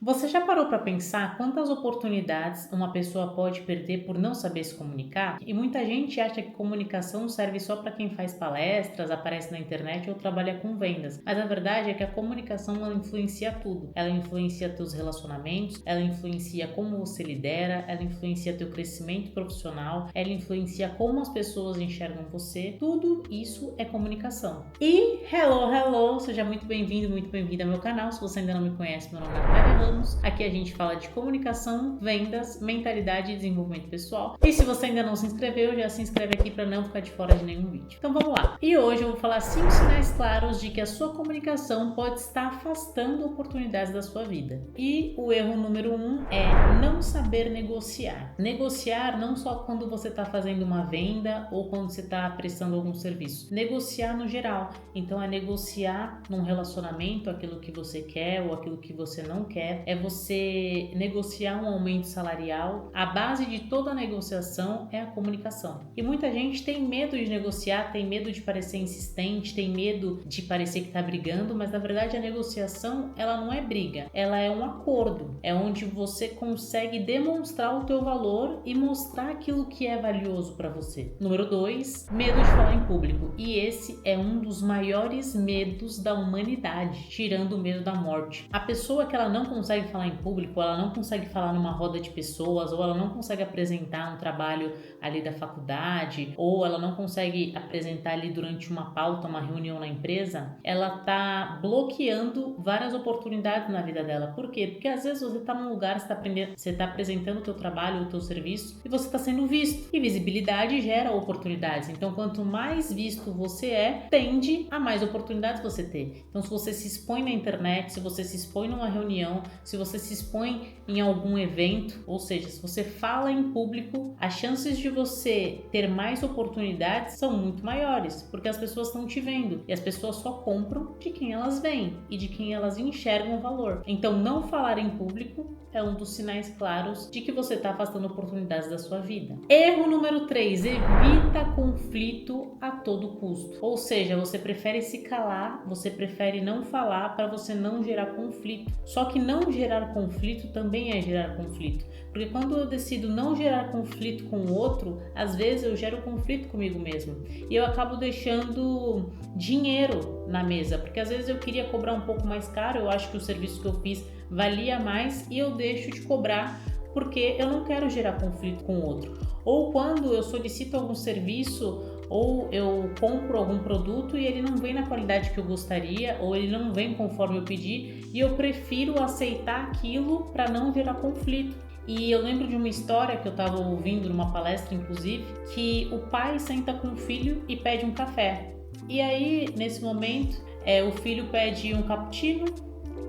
Você já parou para pensar quantas oportunidades uma pessoa pode perder por não saber se comunicar? E muita gente acha que comunicação serve só para quem faz palestras, aparece na internet ou trabalha com vendas. Mas a verdade é que a comunicação ela influencia tudo. Ela influencia teus relacionamentos, ela influencia como você lidera, ela influencia teu crescimento profissional, ela influencia como as pessoas enxergam você. Tudo isso é comunicação. E hello, seja muito bem-vindo, muito bem-vinda ao meu canal. Se você ainda não me conhece, meu nome é Natália Ramos. Aqui a gente fala de comunicação, vendas, mentalidade e desenvolvimento pessoal. E se você ainda não se inscreveu, já se inscreve aqui para não ficar de fora de nenhum vídeo. Então vamos lá. E hoje eu vou falar 5 sinais claros de que a sua comunicação pode estar afastando oportunidades da sua vida. E o erro número 1 é não saber negociar. Negociar não só quando você está fazendo uma venda ou quando você está prestando algum serviço. Negociar no geral. Então é negociar num relacionamento aquilo que você quer ou aquilo que você não quer. É você negociar um aumento salarial. A base de toda a negociação é a comunicação. E muita gente tem medo de negociar, tem medo de parecer insistente, tem medo de parecer que está brigando, mas na verdade a negociação ela não é briga, ela é um acordo. É onde você consegue demonstrar o teu valor e mostrar aquilo que é valioso para você. Número 2, medo de falar em público. E esse é um dos maiores medos da humanidade, tirando o medo da morte. A pessoa que ela não consegue falar em público, ela não consegue falar numa roda de pessoas, ou ela não consegue apresentar um trabalho ali da faculdade, ou ela não consegue apresentar ali durante uma pauta, uma reunião na empresa, ela tá bloqueando várias oportunidades na vida dela. Por quê? Porque às vezes você tá num lugar, você tá apresentando o teu trabalho, o teu serviço, e você tá sendo visto. E visibilidade gera oportunidades. Então, quanto mais visto você é, tende a mais oportunidades você ter. Então, se você se expõe na internet, se você se expõe numa reunião, se você se expõe em algum evento, ou seja, se você fala em público, as chances de você ter mais oportunidades são muito maiores, porque as pessoas estão te vendo e as pessoas só compram de quem elas veem e de quem elas enxergam o valor. Então, não falar em público é um dos sinais claros de que você está afastando oportunidades da sua vida. Erro número 3, evita conflito a todo custo. Ou seja, você prefere se calar, você prefere não falar para você não gerar conflito. Só que não gerar conflito também é gerar conflito. Porque quando eu decido não gerar conflito com o outro, às vezes eu gero conflito comigo mesmo. E eu acabo deixando dinheiro na mesa, porque às vezes eu queria cobrar um pouco mais caro, eu acho que o serviço que eu fiz valia mais e eu deixo de cobrar porque eu não quero gerar conflito com o outro. Ou quando eu solicito algum serviço ou eu compro algum produto e ele não vem na qualidade que eu gostaria, ou ele não vem conforme eu pedi, e eu prefiro aceitar aquilo para não gerar conflito. E eu lembro de uma história que eu estava ouvindo numa palestra, inclusive, que o pai senta com o filho e pede um café. E aí, nesse momento, o filho pede um cappuccino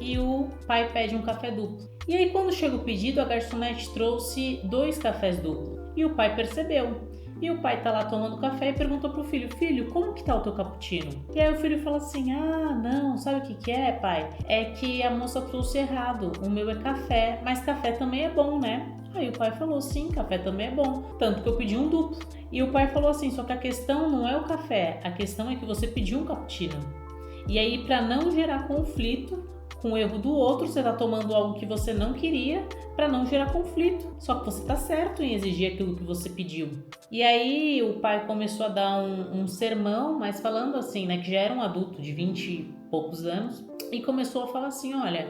e o pai pede um café duplo. E aí, quando chega o pedido, a garçonete trouxe 2 cafés duplos. E o pai percebeu. E o pai tá lá tomando café e perguntou pro filho: Filho, como que tá o teu cappuccino? E aí o filho fala assim: Ah, não, sabe o que que é, pai? É que a moça trouxe errado, o meu é café, mas café também é bom, né? Aí o pai falou: Sim, café também é bom, tanto que eu pedi um duplo. E o pai falou assim: Só que a questão não é o café, a questão é que você pediu um cappuccino. E aí, para não gerar conflito com o erro do outro, você tá tomando algo que você não queria para não gerar conflito. Só que você tá certo em exigir aquilo que você pediu. E aí o pai começou a dar um sermão, mas falando assim, né, que já era um adulto de 20 e poucos anos, e começou a falar assim: olha,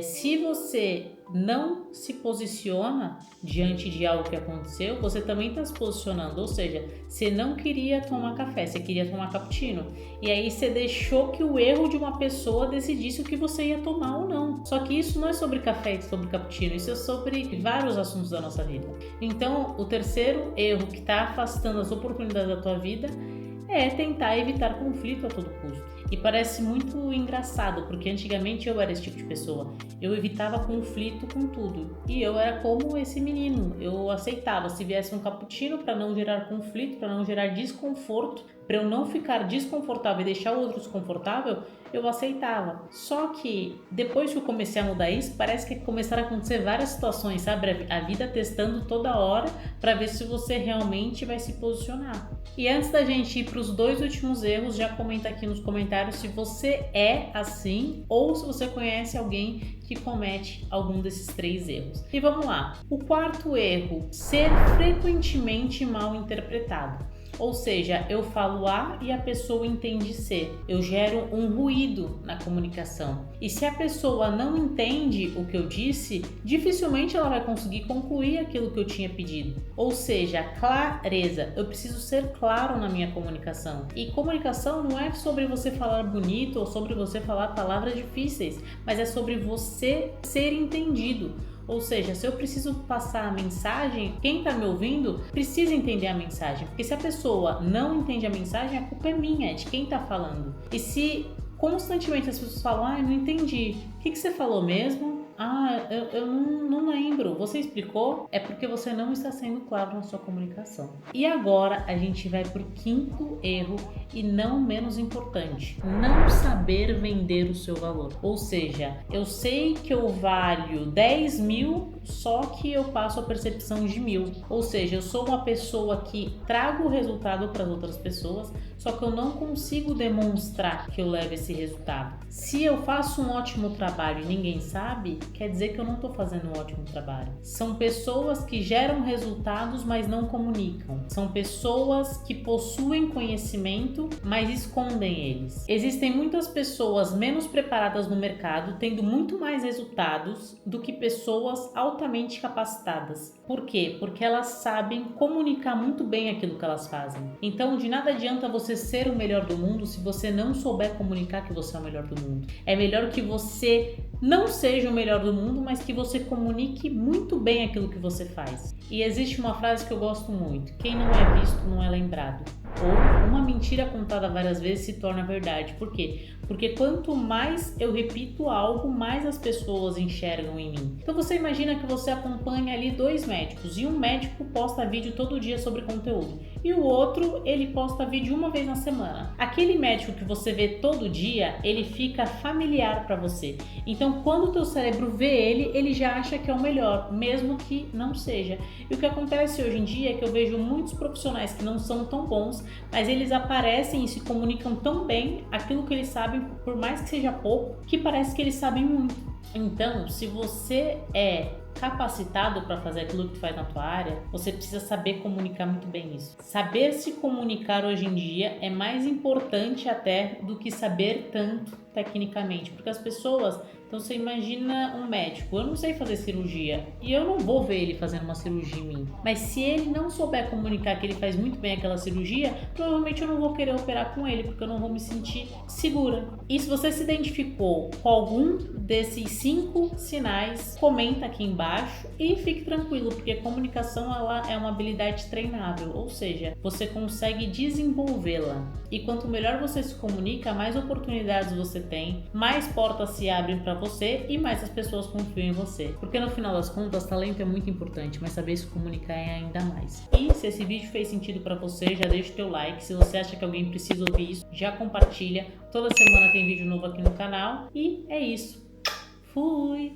se você não se posiciona diante de algo que aconteceu, você também está se posicionando. Ou seja, você não queria tomar café, você queria tomar cappuccino. E aí você deixou que o erro de uma pessoa decidisse o que você ia tomar ou não. Só que isso não é sobre café e sobre cappuccino, isso é sobre vários assuntos da nossa vida. Então, o terceiro erro que está afastando as oportunidades da tua vida é tentar evitar conflito a todo custo. E parece muito engraçado, porque antigamente eu era esse tipo de pessoa. Eu evitava conflito com tudo. E eu era como esse menino. Eu aceitava se viesse um cappuccino para não gerar conflito, para não gerar desconforto, para eu não ficar desconfortável e deixar o outro desconfortável, eu aceitava. Só que depois que eu comecei a mudar isso, parece que começaram a acontecer várias situações, sabe? A vida testando toda hora para ver se você realmente vai se posicionar. E antes da gente ir para os 2 últimos erros, já comenta aqui nos comentários se você é assim ou se você conhece alguém que comete algum desses 3 erros. E vamos lá. O 4º erro, ser frequentemente mal interpretado. Ou seja, eu falo A e a pessoa entende C. Eu gero um ruído na comunicação. E se a pessoa não entende o que eu disse, dificilmente ela vai conseguir concluir aquilo que eu tinha pedido. Ou seja, clareza. Eu preciso ser claro na minha comunicação. E comunicação não é sobre você falar bonito ou sobre você falar palavras difíceis, mas é sobre você ser entendido. Ou seja, se eu preciso passar a mensagem, quem está me ouvindo precisa entender a mensagem. Porque se a pessoa não entende a mensagem, a culpa é minha, é de quem está falando. E se constantemente as pessoas falam, não entendi, o que você falou mesmo? Eu não lembro. Você explicou? É porque você não está sendo claro na sua comunicação. E agora a gente vai para o 5º erro e não menos importante. Não saber vender o seu valor. Ou seja, eu sei que eu valho 10 mil, só que eu passo a percepção de 1.000. Ou seja, eu sou uma pessoa que trago o resultado para as outras pessoas, só que eu não consigo demonstrar que eu levo esse resultado. Se eu faço um ótimo trabalho e ninguém sabe, quer dizer que eu não estou fazendo um ótimo trabalho. São pessoas que geram resultados, mas não comunicam. São pessoas que possuem conhecimento, mas escondem eles. Existem muitas pessoas menos preparadas no mercado, tendo muito mais resultados do que pessoas altamente capacitadas. Por quê? Porque elas sabem comunicar muito bem aquilo que elas fazem. Então, de nada adianta você ser o melhor do mundo se você não souber comunicar que você é o melhor do mundo. É melhor que você não seja o melhor do mundo, mas que você comunique muito bem aquilo que você faz. E existe uma frase que eu gosto muito: quem não é visto não é lembrado. Ou uma mentira contada várias vezes se torna verdade. Por quê? Porque quanto mais eu repito algo, mais as pessoas enxergam em mim. Então você imagina que você acompanha ali 2 médicos e um médico posta vídeo todo dia sobre conteúdo e o outro ele posta vídeo uma vez na semana. Aquele médico que você vê todo dia, ele fica familiar para você. Então quando o teu cérebro vê ele já acha que é o melhor, mesmo que não seja. E o que acontece hoje em dia é que eu vejo muitos profissionais que não são tão bons, mas eles aparecem e se comunicam tão bem aquilo que eles sabem, por mais que seja pouco, que parece que eles sabem muito. Então, se você é capacitado para fazer aquilo que tu faz na tua área, você precisa saber comunicar muito bem isso. Saber se comunicar hoje em dia é mais importante até do que saber tanto tecnicamente, porque as pessoas... Então você imagina um médico, eu não sei fazer cirurgia e eu não vou ver ele fazendo uma cirurgia em mim, mas se ele não souber comunicar que ele faz muito bem aquela cirurgia, provavelmente eu não vou querer operar com ele, porque eu não vou me sentir segura. E se você se identificou com algum desses 5 sinais, comenta aqui embaixo e fique tranquilo, porque a comunicação ela é uma habilidade treinável, ou seja, você consegue desenvolvê-la. E quanto melhor você se comunica, mais oportunidades você tem, mais portas se abrem para você e mais as pessoas confiam em você. Porque no final das contas, talento é muito importante, mas saber se comunicar é ainda mais. E se esse vídeo fez sentido para você, já deixa o teu like. Se você acha que alguém precisa ouvir isso, já compartilha. Toda semana tem vídeo novo aqui no canal. E é isso. Fui!